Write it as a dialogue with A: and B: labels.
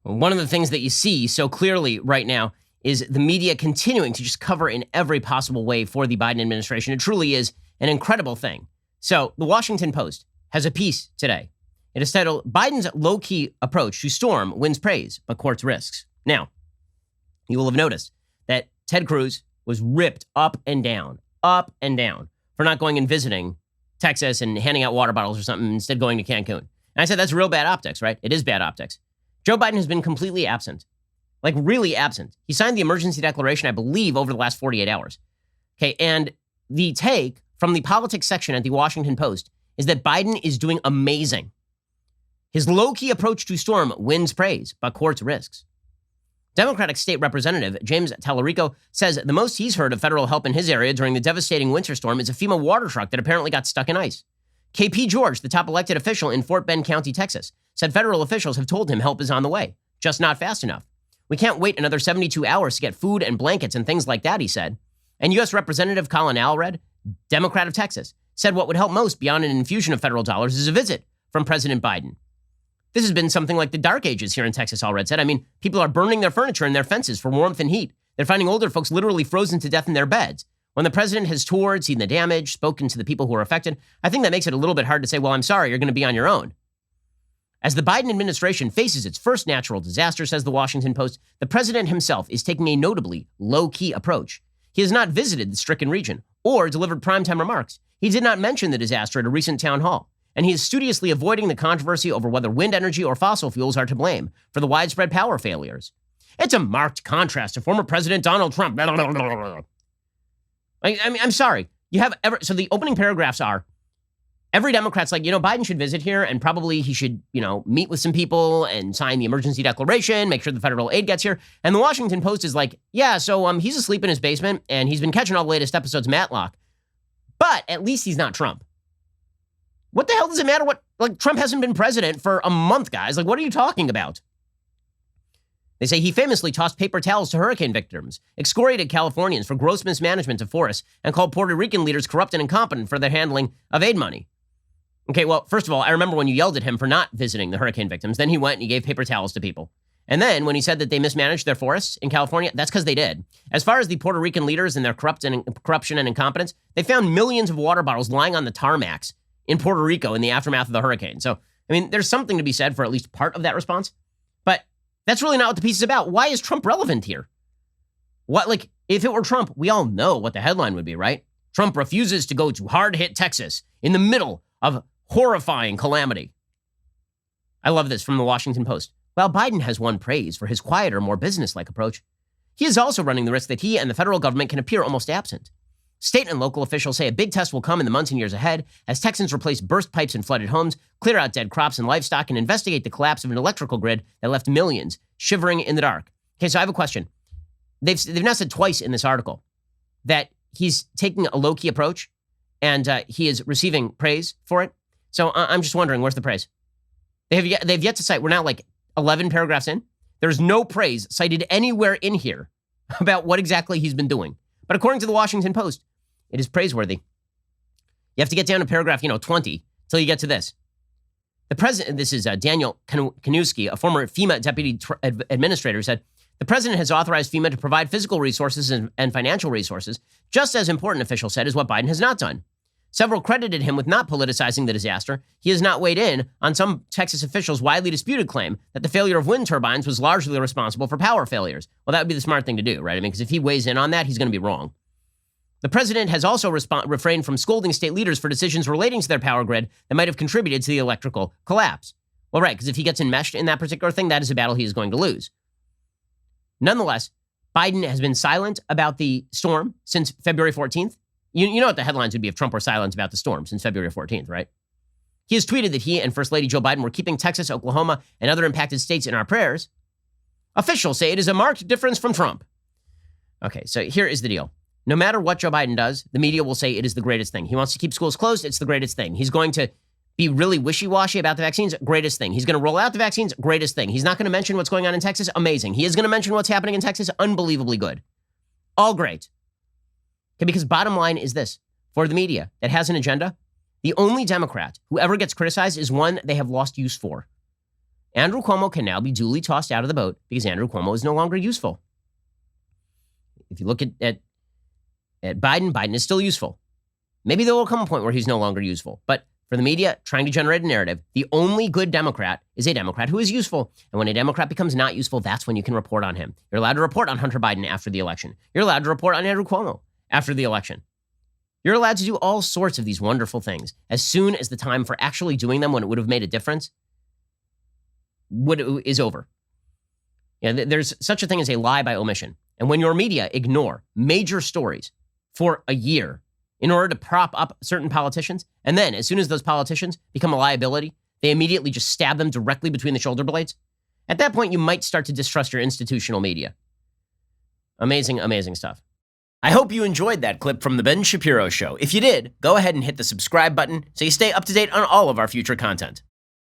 A: One of the things that you see so clearly right now is the media continuing to just cover in every possible way for the Biden administration. It truly is an incredible thing. So the Washington Post has a piece today. It is titled, Biden's low-key approach to storm wins praise, but courts risks. Now, you will have noticed that Ted Cruz was ripped up and down for not going and visiting Texas and handing out water bottles or something, instead going to Cancun. And I said, that's real bad optics, right? It is bad optics. Joe Biden has been completely absent, like really absent. He signed the emergency declaration, I believe, over the last 48 hours. Okay, and the take from the politics section at the Washington Post is that Biden is doing amazing. His low-key approach to storm wins praise, but courts risks. Democratic State Representative James Tallarico says the most he's heard of federal help in his area during the devastating winter storm is a FEMA water truck that apparently got stuck in ice. KP George, the top elected official in Fort Bend County, Texas, said federal officials have told him help is on the way, just not fast enough. We can't wait another 72 hours to get food and blankets and things like that, he said. And U.S. Representative Colin Allred, Democrat of Texas, said what would help most beyond an infusion of federal dollars is a visit from President Biden. This has been something like the dark ages here in Texas, Allred said. I mean, people are burning their furniture and their fences for warmth and heat. They're finding older folks literally frozen to death in their beds. When the president has toured, seen the damage, spoken to the people who are affected, I think that makes it a little bit hard to say, well, I'm sorry, you're going to be on your own. As the Biden administration faces its first natural disaster, says the Washington Post, the president himself is taking a notably low-key approach. He has not visited the stricken region or delivered primetime remarks. He did not mention the disaster at a recent town hall. And he is studiously avoiding the controversy over whether wind energy or fossil fuels are to blame for the widespread power failures. It's a marked contrast to former President Donald Trump. I'm sorry. So the opening paragraphs are, every Democrat's like, Biden should visit here and probably he should, meet with some people and sign the emergency declaration, make sure the federal aid gets here. And the Washington Post is like, yeah, so he's asleep in his basement and he's been catching all the latest episodes of Matlock. But at least he's not Trump. What the hell does it matter Trump hasn't been president for a month, guys. What are you talking about? They say he famously tossed paper towels to hurricane victims, excoriated Californians for gross mismanagement of forests, and called Puerto Rican leaders corrupt and incompetent for their handling of aid money. Okay, well, first of all, I remember when you yelled at him for not visiting the hurricane victims. Then he went and he gave paper towels to people. And then when he said that they mismanaged their forests in California, that's because they did. As far as the Puerto Rican leaders and their corruption and incompetence, they found millions of water bottles lying on the tarmacs in Puerto Rico in the aftermath of the hurricane. So, there's something to be said for at least part of that response. But that's really not what the piece is about. Why is Trump relevant here? If it were Trump, we all know what the headline would be, right? Trump refuses to go to hard-hit Texas in the middle of horrifying calamity. I love this from the Washington Post. While Biden has won praise for his quieter, more business-like approach, he is also running the risk that he and the federal government can appear almost absent. State and local officials say a big test will come in the months and years ahead as Texans replace burst pipes in flooded homes, clear out dead crops and livestock, and investigate the collapse of an electrical grid that left millions shivering in the dark. Okay, so I have a question. They've now said twice in this article that he's taking a low-key approach and he is receiving praise for it. So I'm just wondering, where's the praise? They've yet to cite, we're now 11 paragraphs in. There's no praise cited anywhere in here about what exactly he's been doing. But according to the Washington Post, it is praiseworthy. You have to get down to paragraph, 20 till you get to this. The president, this is Daniel Kanuski, a former FEMA deputy administrator, said, the president has authorized FEMA to provide physical resources and financial resources. Just as important, officials said, is what Biden has not done. Several credited him with not politicizing the disaster. He has not weighed in on some Texas officials' widely disputed claim that the failure of wind turbines was largely responsible for power failures. Well, that would be the smart thing to do, right? Because if he weighs in on that, he's going to be wrong. The president has also refrained from scolding state leaders for decisions relating to their power grid that might have contributed to the electrical collapse. Well, right, because if he gets enmeshed in that particular thing, that is a battle he is going to lose. Nonetheless, Biden has been silent about the storm since February 14th. You know what the headlines would be if Trump were silent about the storm since February 14th, right? He has tweeted that he and First Lady Joe Biden were keeping Texas, Oklahoma, and other impacted states in our prayers. Officials say it is a marked difference from Trump. Okay, so here is the deal. No matter what Joe Biden does, the media will say it is the greatest thing. He wants to keep schools closed. It's the greatest thing. He's going to be really wishy-washy about the vaccines. Greatest thing. He's going to roll out the vaccines. Greatest thing. He's not going to mention what's going on in Texas. Amazing. He is going to mention what's happening in Texas. Unbelievably good. All great. Okay, because bottom line is this. For the media that has an agenda, the only Democrat who ever gets criticized is one they have lost use for. Andrew Cuomo can now be duly tossed out of the boat because Andrew Cuomo is no longer useful. If you look at Biden, Biden is still useful. Maybe there will come a point where he's no longer useful. But for the media trying to generate a narrative, the only good Democrat is a Democrat who is useful. And when a Democrat becomes not useful, that's when you can report on him. You're allowed to report on Hunter Biden after the election. You're allowed to report on Andrew Cuomo after the election. You're allowed to do all sorts of these wonderful things as soon as the time for actually doing them when it would have made a difference is over. There's such a thing as a lie by omission. And when your media ignore major stories for a year in order to prop up certain politicians, and then as soon as those politicians become a liability, they immediately just stab them directly between the shoulder blades, at that point, you might start to distrust your institutional media. Amazing, amazing stuff. I hope you enjoyed that clip from The Ben Shapiro Show. If you did, go ahead and hit the subscribe button so you stay up to date on all of our future content.